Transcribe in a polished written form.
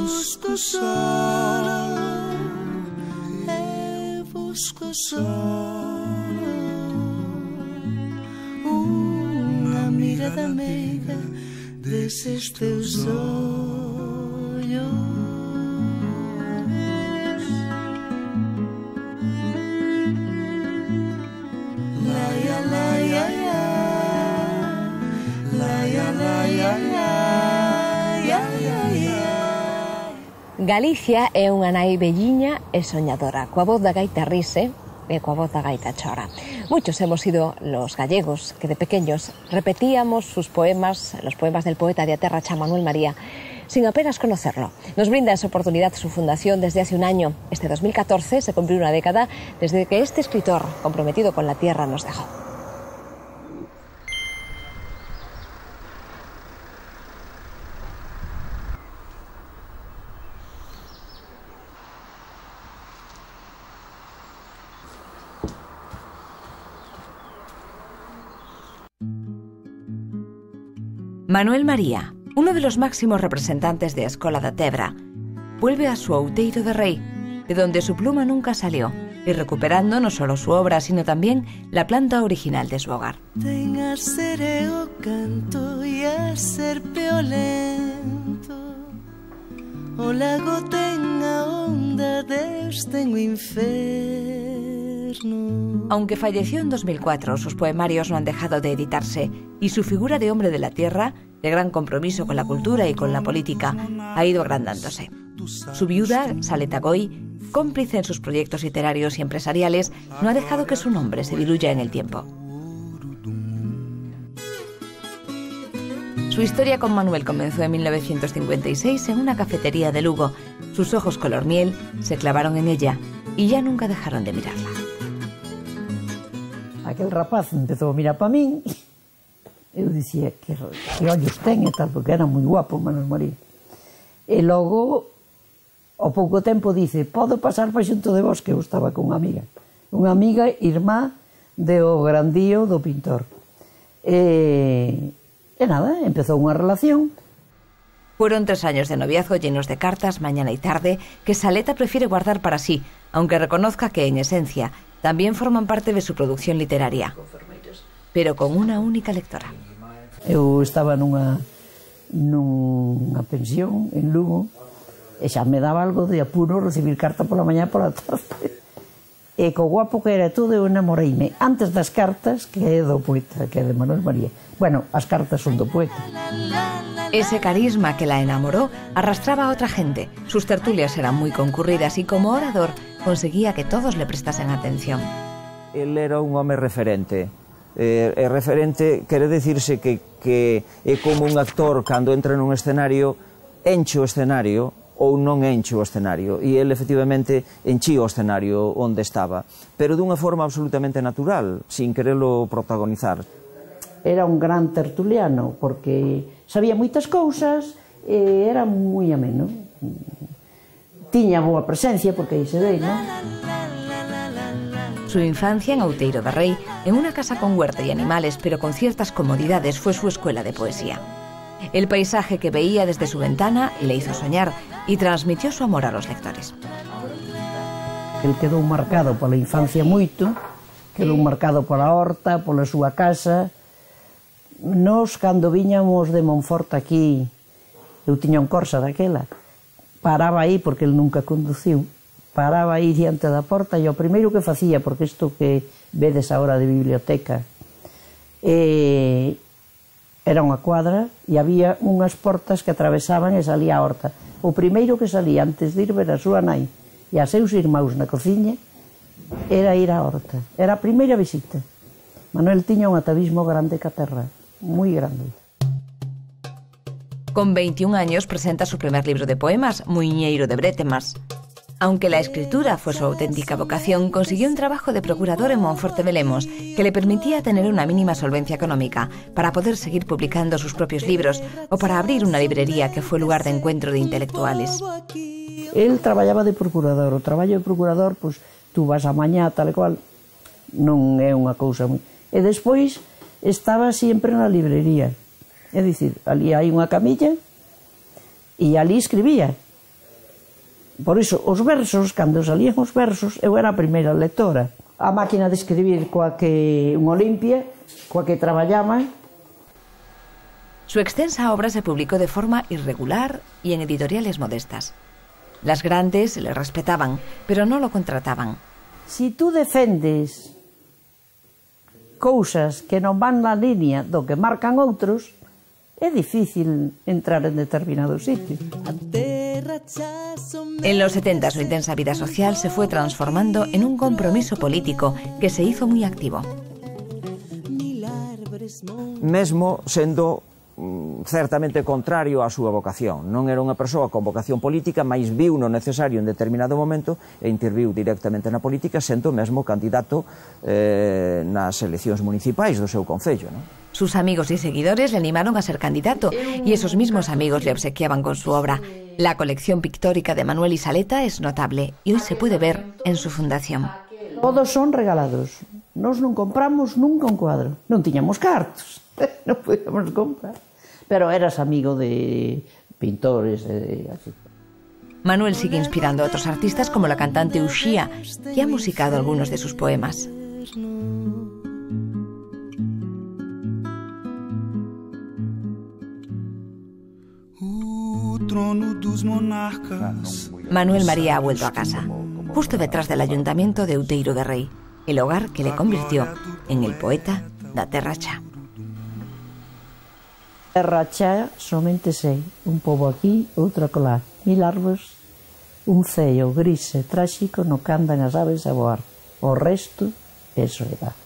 busco só, eu busco só unha mirada meiga deses teus ollos. Galicia é unha nai velliña e soñadora, coa voz da gaita rise e coa voz da gaita chora. Muchos hemos sido los gallegos que de pequeños repetíamos sus poemas, los poemas del poeta de a terra cha Manuel María, sin apenas conocerlo. Nos brinda esa oportunidad su fundación desde hace un año. Este 2014 se cumplió una década desde que este escritor, comprometido con la tierra, nos dejó. Manuel María, uno de los máximos representantes de Escola da Tebra, vuelve a su outeiro de rei, de donde su pluma nunca salió, y recuperando no solo su obra, sino también la planta original de su hogar. Ten a ser o canto e a serpe o lento, o lago ten a onda, Deus ten o inferno. Aunque falleció en 2004, sus poemarios no han dejado de editarse y su figura de hombre de la tierra, de gran compromiso con la cultura y con la política, ha ido agrandándose. Su viuda, Saleta Goy, cómplice en sus proyectos literarios y empresariales, no ha dejado que su nombre se diluya en el tiempo. Su historia con Manuel comenzó en 1956 en una cafetería de Lugo. Sus ojos color miel se clavaron en ella y ya nunca dejaron de mirarla. Aquel rapaz empezou a mirar para min, eu dicía que ollos ten e tal, porque era moi guapo Manuel María. E logo, ao pouco tempo, dice, podo pasar para xunto de vos, que eu estaba con unha amiga irmá do grandío do pintor. E nada, empezou unha relación. Fueron 3 años de noviazgo llenos de cartas mañana y tarde que Saleta prefiere guardar para sí, aunque reconozca que, en esencia, también forman parte de su producción literaria, pero con una única lectora. Eu estaba nunha pensión en Lugo e xa me daba algo de apuro recibir carta pola mañá e pola tarde. E co guapo que era todo, eu enamoreime antes das cartas, que é do poeta, que é de Manuel María. Bueno, as cartas son do poeta. Ese carisma que la enamoró arrastraba a otra gente. Sus tertulias eran muy concurridas y como orador conseguía que todos le prestasen atención. Él era un home referente. Referente quere dicirse que é como un actor cando entra nun escenario, enche o escenario ou non enche o escenario, e ele efectivamente enchía o escenario onde estaba, pero dunha forma absolutamente natural, sin querelo protagonizar. Era un gran tertuliano, porque sabía moitas cousas e era moi ameno. Tiña boa presencia, porque aí se ve, non? Su infancia en Outeiro de Rei, en una casa con huerta y animales, pero con ciertas comodidades, fue su escuela de poesía. El paisaje que veía desde su ventana le hizo soñar y transmitió su amor a los lectores. El quedou marcado pola infancia moito, quedou marcado pola horta, pola súa casa. Nos, cando viñamos de Monforte aquí, eu tiña un Corsa daquela, paraba aí, porque el nunca conduciu, paraba aí diante da porta e o primeiro que facía, porque isto que vedes agora de biblioteca, era unha cuadra e había unhas portas que atravesaban e salía a horta. O primeiro que salía antes de ir ver a súa nai e a seus irmãos na cociña era ir á horta. Era a primeira visita. Manuel tiña un atavismo grande ca terra, moi grande. Con 21 años presenta su primer libro de poemas, Muiñeiro de Brétemas. Aunque la escritura fue su auténtica vocación, consiguió un trabajo de procurador en Monforte de Lemos que le permitía tener una mínima solvencia económica para poder seguir publicando sus propios libros o para abrir una librería que fue lugar de encuentro de intelectuales. Él traballaba de procurador. O traballo de procurador, pois, tú vas a mañá, tal e cual, non é unha cousa moi... E despois estaba sempre na librería. É dicir, ali hai unha camilla e ali escribía. Por iso, os versos, cando salían os versos, eu era a primeira lectora. A máquina de escribir coa que un Olimpia, coa que traballaba. Su extensa obra se publicó de forma irregular y en editoriales modestas. Las grandes le respetaban, pero no lo contrataban. Si tú defendes cousas que non van na línea do que marcan outros, é difícil entrar en determinado sitio. En los 70 su intensa vida social se fue transformando en un compromiso político que se hizo muy activo. Mesmo sendo certamente contrario á súa vocación. Non era unha persoa con vocación política, mais viu no necesario en determinado momento e interviu directamente na política, sendo mesmo candidato nas eleccións municipais do seu concello. Sus amigos y seguidores le animaron a ser candidato y esos mismos amigos le obsequiaban con su obra. La colección pictórica de Manuel Isaleta es notable y hoy se puede ver en su fundación. Todos son regalados. Nos non compramos nunca un cuadro. Non tiñamos cartos, non podíamos comprar. Pero eras amigo de pintores, así. Manuel sigue inspirando a otros artistas como la cantante Uxía, que ha musicado algunos de sus poemas. Manuel María ha vuelto a casa, justo detrás del ayuntamiento de Outeiro de Rei, el hogar que le convirtió en el poeta da Terra Chá. Terra Chá somente sei, un pobo aquí, outro acolá, 1000 árbores, un ceo gris e tráxico no que andan as aves a voar. O resto é soedade.